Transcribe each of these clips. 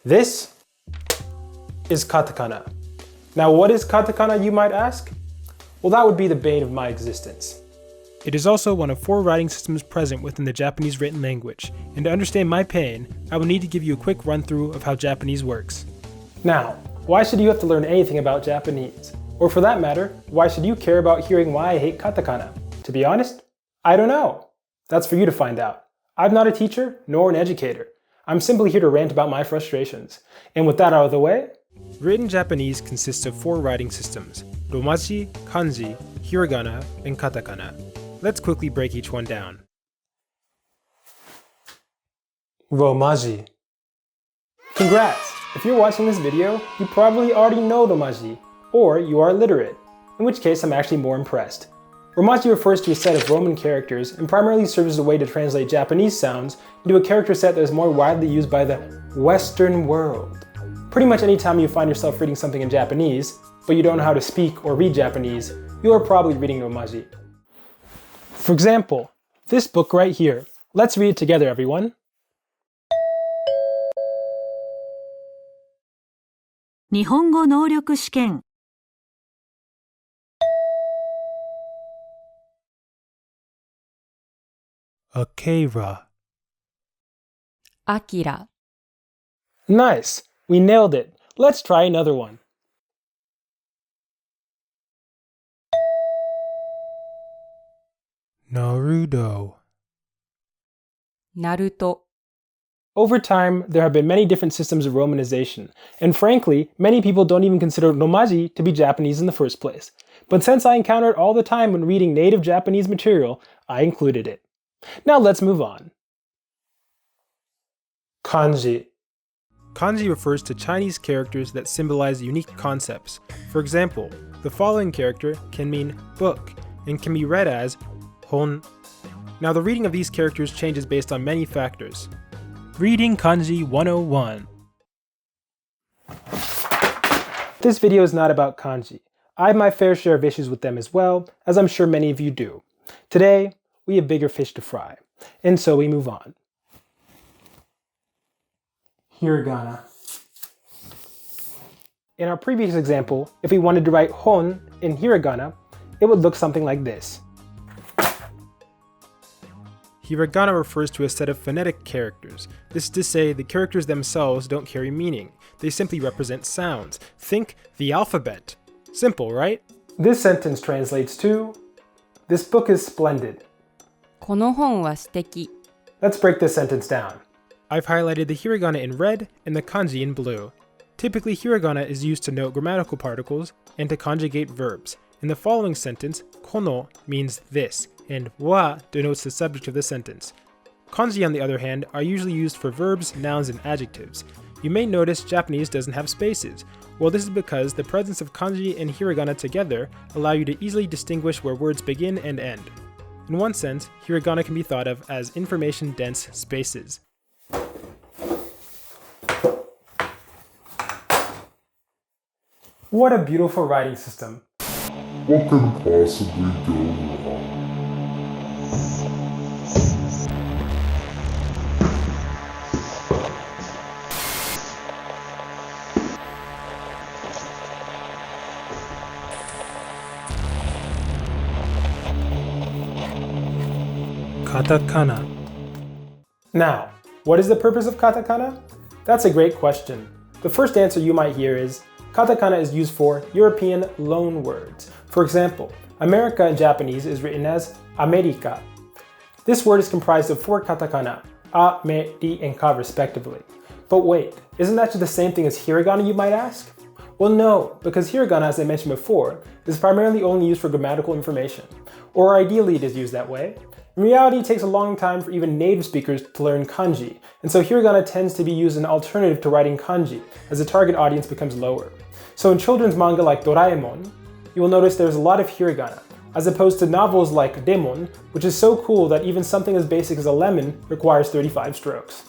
This is katakana. Now what is katakana, you might ask? Well, that would be the bane of my existence. It is also one of 4 writing systems present within the Japanese written language, and to understand my pain, I will need to give you a quick run-through of how Japanese works. Now, why should you have to learn anything about Japanese? Or for that matter, why should you care about hearing why I hate katakana? To be honest, I don't know. That's for you to find out. I'm not a teacher, nor an educator. I'm simply here to rant about my frustrations. And with that out of the way, written Japanese consists of 4 writing systems: Romaji, Kanji, Hiragana, and Katakana. Let's quickly break each one down. Romaji. Congrats! If you're watching this video, you probably already know Romaji, or you are illiterate, in which case I'm actually more impressed. Romaji refers to a set of Roman characters and primarily serves as a way to translate Japanese sounds into a character set that is more widely used by the Western world. Pretty much anytime you find yourself reading something in Japanese, but you don't know how to speak or read Japanese, you are probably reading Romaji. For example, this book right here. Let's read it together, everyone. 日本語能力試験 Akira. アキラ Nice! We nailed it. Let's try another one. Naruto. ナルト Over time, there have been many different systems of romanization, and frankly, many people don't even consider Romaji to be Japanese in the first place. But since I encounter it all the time when reading native Japanese material, I included it. Now let's move on. Kanji. Kanji refers to Chinese characters that symbolize unique concepts. For example, the following character can mean book and can be read as hon. Now the reading of these characters changes based on many factors. Reading Kanji 101. This video is not about kanji. I have my fair share of issues with them as well, as I'm sure many of you do. Today, we have bigger fish to fry, and so we move on. Hiragana. In our previous example, if we wanted to write hon in hiragana, it would look something like this. Hiragana refers to a set of phonetic characters. This is to say, the characters themselves don't carry meaning. They simply represent sounds. Think the alphabet. Simple, right? This sentence translates to, this book is splendid. この本は素敵 Let's break this sentence down. I've highlighted the hiragana in red and the kanji in blue. Typically, hiragana is used to note grammatical particles and to conjugate verbs. In the following sentence, kono means this, and wa denotes the subject of the sentence. Kanji, on the other hand, are usually used for verbs, nouns, and adjectives. You may notice Japanese doesn't have spaces. Well, this is because the presence of kanji and hiragana together allow you to easily distinguish where words begin and end. In one sense, hiragana can be thought of as information-dense spaces. What a beautiful writing system. What can possibly go wrong? Katakana. Now, what is the purpose of katakana? That's a great question. The first answer you might hear is, katakana is used for European loan words. For example, America in Japanese is written as America. This word is comprised of 4 katakana, a, me, ri, and ka respectively. But wait, isn't that just the same thing as hiragana, you might ask? Well, no, because hiragana, as I mentioned before, is primarily only used for grammatical information. Or ideally it is used that way. In reality, it takes a long time for even native speakers to learn kanji, and so hiragana tends to be used as an alternative to writing kanji, as the target audience becomes lower. So in children's manga like Doraemon, you will notice there's a lot of hiragana, as opposed to novels like Demon, which is so cool that even something as basic as a lemon requires 35 strokes.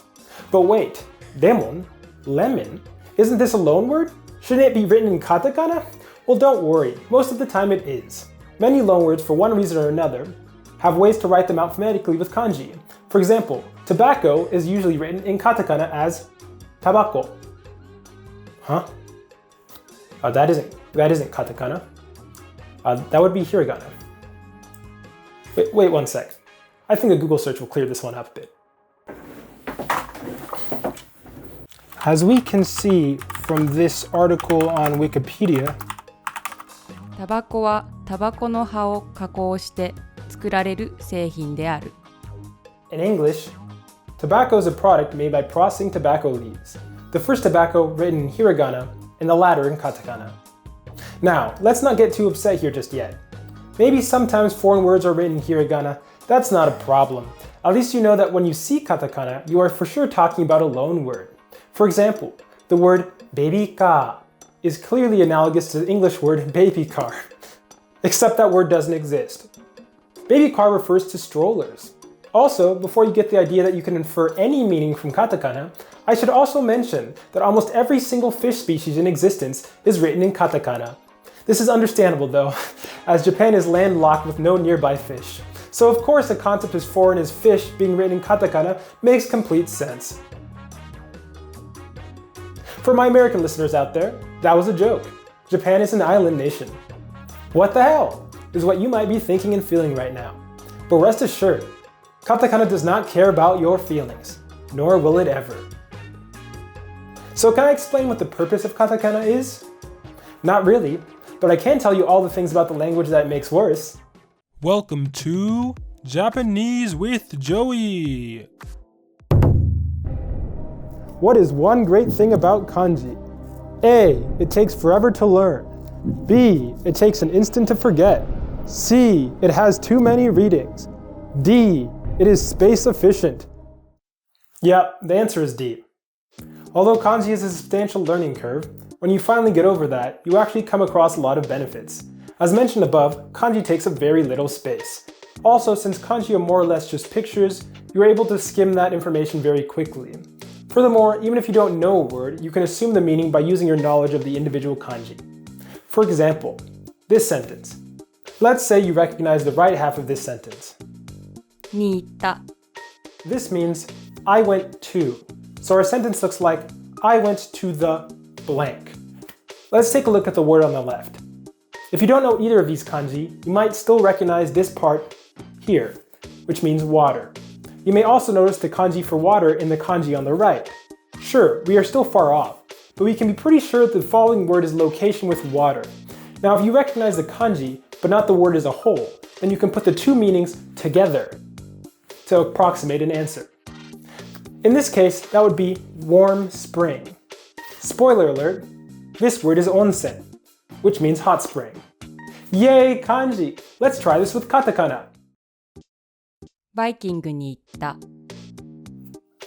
But wait, Demon? Lemon? Isn't this a loan word? Shouldn't it be written in katakana? Well, don't worry, most of the time it is. Many loanwords, for one reason or another, have ways to write them out phonetically with kanji. For example, tobacco is usually written in katakana as tabako. Huh? That isn't katakana. That would be hiragana. Wait one sec. I think a Google search will clear this one up a bit. As we can see from this article on Wikipedia, タバコはタバコの葉を加工して作られる製品である。in English, tobacco is a product made by processing tobacco leaves. The first tobacco written in hiragana and the latter in katakana. Now, let's not get too upset here just yet. Maybe sometimes foreign words are written in hiragana. That's not a problem. At least you know that when you see katakana, you are for sure talking about a loan word. For example, the word baby car is clearly analogous to the English word baby car, except that word doesn't exist. Baby car refers to strollers. Also, before you get the idea that you can infer any meaning from katakana, I should also mention that almost every single fish species in existence is written in katakana. This is understandable though, as Japan is landlocked with no nearby fish. So of course a concept as foreign as fish being written in katakana makes complete sense. For my American listeners out there, that was a joke. Japan is an island nation. What the hell is what you might be thinking and feeling right now. But rest assured, katakana does not care about your feelings, nor will it ever. So can I explain what the purpose of katakana is? Not really, but I can tell you all the things about the language that it makes worse. Welcome to Japanese with Joey. What is one great thing about kanji? A. It takes forever to learn. B. It takes an instant to forget. C. It has too many readings. D. It is space efficient. Yep, the answer is D. Although kanji is a substantial learning curve, when you finally get over that, you actually come across a lot of benefits. As mentioned above, kanji takes up very little space. Also, since kanji are more or less just pictures, you're able to skim that information very quickly. Furthermore, even if you don't know a word, you can assume the meaning by using your knowledge of the individual kanji. For example, this sentence. Let's say you recognize the right half of this sentence. に行った。 This means, I went to. So our sentence looks like, I went to the blank. Let's take a look at the word on the left. If you don't know either of these kanji, you might still recognize this part here, which means water. You may also notice the kanji for water in the kanji on the right. Sure, we are still far off, but we can be pretty sure that the following word is location with water. Now, if you recognize the kanji, but not the word as a whole, then you can put the two meanings together to approximate an answer. In this case, that would be warm spring. Spoiler alert, this word is onsen, which means hot spring. Yay, kanji! Let's try this with katakana. バイキングに行った。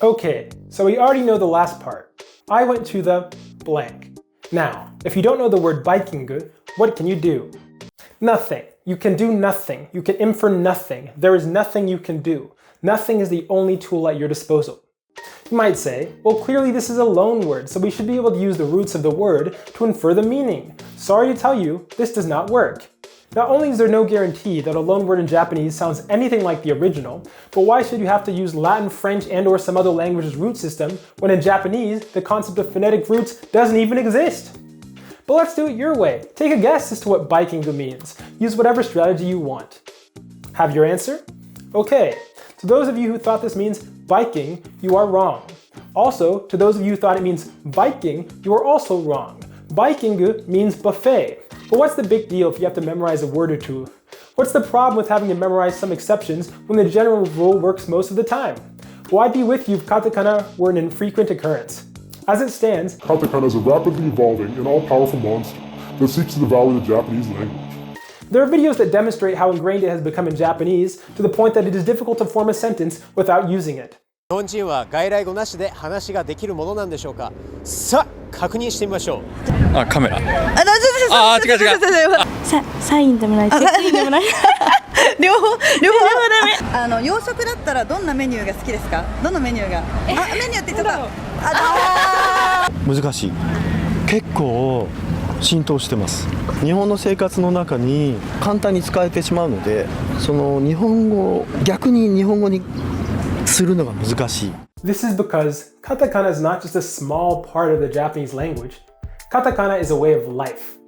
Okay, so we already know the last part. I went to the blank. Now, if you don't know the word bikingu, what can you do? Nothing. You can do nothing. You can infer nothing. There is nothing you can do. Nothing is the only tool at your disposal. You might say, well, clearly this is a loan word, so we should be able to use the roots of the word to infer the meaning. Sorry to tell you, this does not work. Not only is there no guarantee that a loan word in Japanese sounds anything like the original, but why should you have to use Latin, French, and/or some other language's root system when in Japanese, the concept of phonetic roots doesn't even exist? But let's do it your way. Take a guess as to what bikingu means. Use whatever strategy you want. Have your answer? Okay, to those of you who thought this means biking, you are wrong. Also, to those of you who thought it means biking, you are also wrong. Bikingu means buffet. But what's the big deal if you have to memorize a word or two? What's the problem with having to memorize some exceptions when the general rule works most of the time? Well, I'd be with you if katakana were an infrequent occurrence. As it stands, Katakana is a rapidly evolving and all-powerful monster that seeks to devour the Japanese language. there are videos that demonstrate how ingrained it has become in Japanese to the point that it is difficult to form a sentence without using it. 日本人は外来語なしで話ができるものなんでしょうか。さあ確認してみましょう。あ、カメラ。違う。サインでもないチェックインでもない両方ダメ。洋食だったらどんなメニューが好きですか？どのメニューが？メニューって言っちゃった。難しい。結構浸透してます。日本の生活の中に簡単に使えてしまうので、その日本語逆に日本語にするのが難しい。 This is because katakana is not just a small part of the Japanese language. Katakana is a way of life.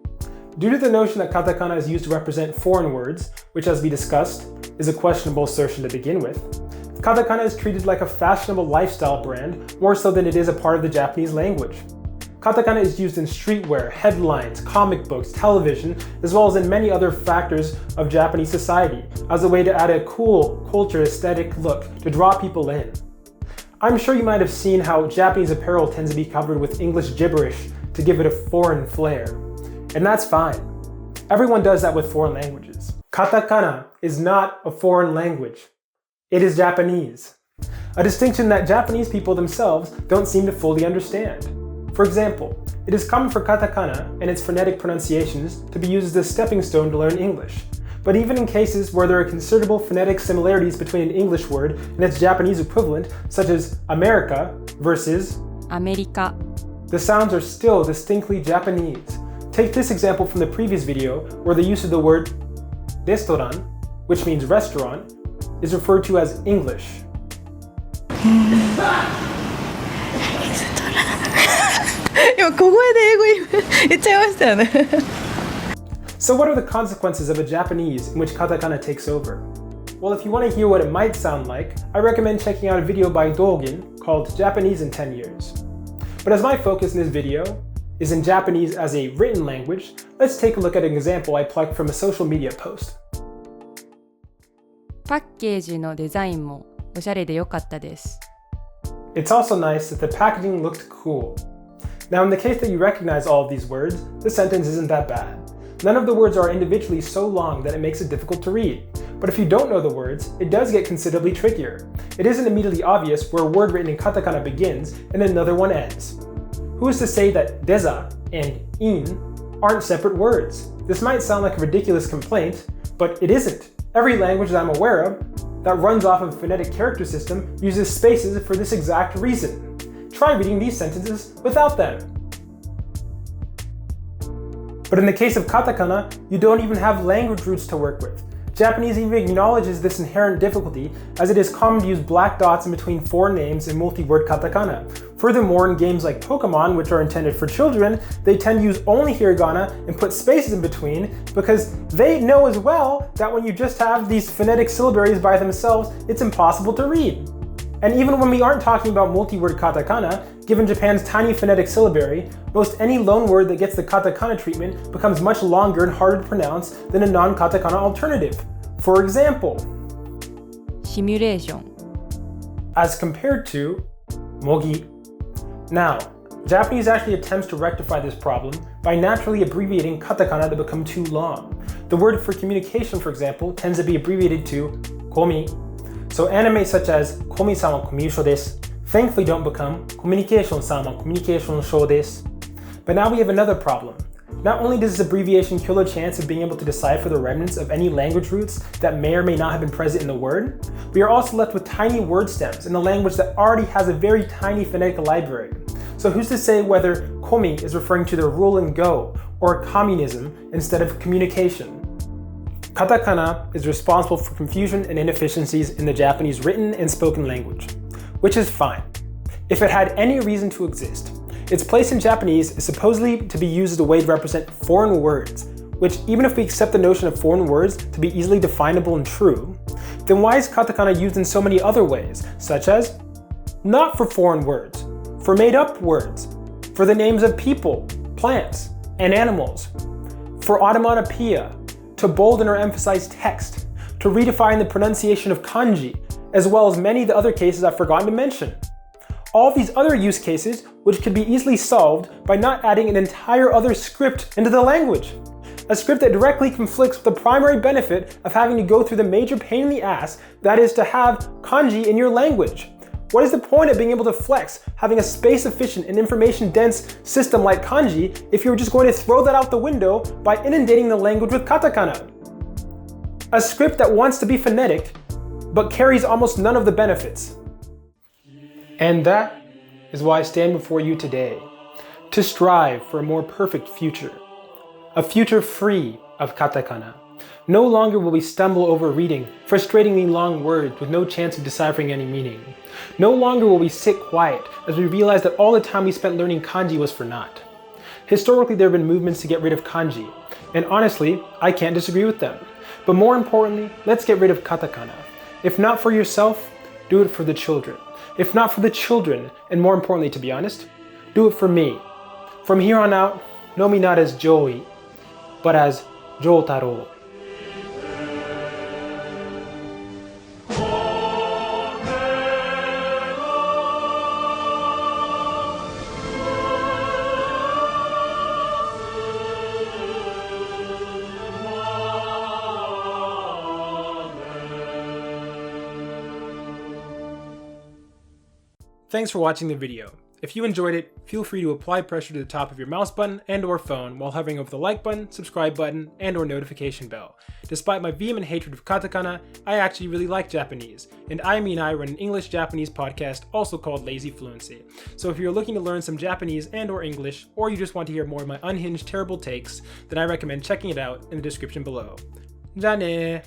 Due to the notion that katakana is used to represent foreign words, which as we discussed, is a questionable assertion to begin with, katakana is treated like a fashionable lifestyle brand more so than it is a part of the Japanese language. Katakana is used in streetwear, headlines, comic books, television, as well as in many other factors of Japanese society, as a way to add a cool, culture, aesthetic look to draw people in. I'm sure you might have seen how Japanese apparel tends to be covered with English gibberish to give it a foreign flair. And that's fine. Everyone does that with foreign languages. Katakana is not a foreign language. It is Japanese. A distinction that Japanese people themselves don't seem to fully understand. For example, it is common for katakana and its phonetic pronunciations to be used as a stepping stone to learn English. But even in cases where there are considerable phonetic similarities between an English word and its Japanese equivalent, such as America versus アメリカ the sounds are still distinctly Japanese. Take this example from the previous video where the use of the word restaurant, which means restaurant, is referred to as English. So what are the consequences of a Japanese in which katakana takes over? Well, if you want to hear what it might sound like, I recommend checking out a video by Dogen called Japanese in 10 Years. But as my focus in this video is in Japanese as a written language, let's take a look at an example I plucked from a social media post. パッケージのデザインもおしゃれで良かったです。 It's also nice that the packaging looked cool. Now, in the case that you recognize all of these words, the sentence isn't that bad. None of the words are individually so long that it makes it difficult to read. But if you don't know the words, it does get considerably trickier. It isn't immediately obvious where a word written in katakana begins and another one ends. Who is to say that deza and in aren't separate words? This might sound like a ridiculous complaint, but it isn't. Every language that I'm aware of that runs off of a phonetic character system uses spaces for this exact reason. Try reading these sentences without them. But in the case of katakana, you don't even have language roots to work with. Japanese even acknowledges this inherent difficulty, as it is common to use black dots in between foreign names in multi-word katakana. Furthermore, in games like Pokemon, which are intended for children, they tend to use only hiragana and put spaces in between because they know as well that when you just have these phonetic syllabaries by themselves, it's impossible to read. And even when we aren't talking about multi-word katakana, given Japan's tiny phonetic syllabary, most any loan word that gets the katakana treatment becomes much longer and harder to pronounce than a non-katakana alternative. For example, シミュレーション as compared to mogi. Now, Japanese actually attempts to rectify this problem by naturally abbreviating katakana that become too long. The word for communication, for example, tends to be abbreviated to komi. So anime such as komi-san wa komi-shou desu thankfully don't become communication-san wa communication shou desu. But now we have another problem. Not only does this abbreviation kill the chance of being able to decipher the remnants of any language roots that may or may not have been present in the word, we are also left with tiny word stems in a language that already has a very tiny phonetic library. So who's to say whether komi is referring to the rule and go or communism instead of communication? Katakana is responsible for confusion and inefficiencies in the Japanese written and spoken language, which is fine. If it had any reason to exist, its place in Japanese is supposedly to be used as a way to represent foreign words, which even if we accept the notion of foreign words to be easily definable and true, then why is katakana used in so many other ways, such as not for foreign words, for made-up words, for the names of people, plants, and animals, for automatopoeia, to bolden or emphasize text, to redefine the pronunciation of kanji, as well as many of the other cases I've forgotten to mention. All of these other use cases which could be easily solved by not adding an entire other script into the language. A script that directly conflicts with the primary benefit of having to go through the major pain in the ass that is to have kanji in your language. What is the point of being able to flex having a space-efficient and information-dense system like kanji if you're just going to throw that out the window by inundating the language with katakana? A script that wants to be phonetic, but carries almost none of the benefits. And that is why I stand before you today, to strive for a more perfect future. A future free of katakana. No longer will we stumble over reading frustratingly long words with no chance of deciphering any meaning. No longer will we sit quiet as we realize that all the time we spent learning kanji was for naught. Historically, there have been movements to get rid of kanji, and honestly, I can't disagree with them. But more importantly, let's get rid of katakana. If not for yourself, do it for the children. If not for the children, and more importantly, to be honest, do it for me. From here on out, know me not as Joey, but as Jotaro. Thanks for watching the video. If you enjoyed it, feel free to apply pressure to the top of your mouse button and or phone while hovering over the like button, subscribe button, and or notification bell. Despite my vehement hatred of katakana, I actually really like Japanese, and I run an English-Japanese podcast also called Lazy Fluency. So if you're looking to learn some Japanese and or English, or you just want to hear more of my unhinged terrible takes, then I recommend checking it out in the description below. Ja ne!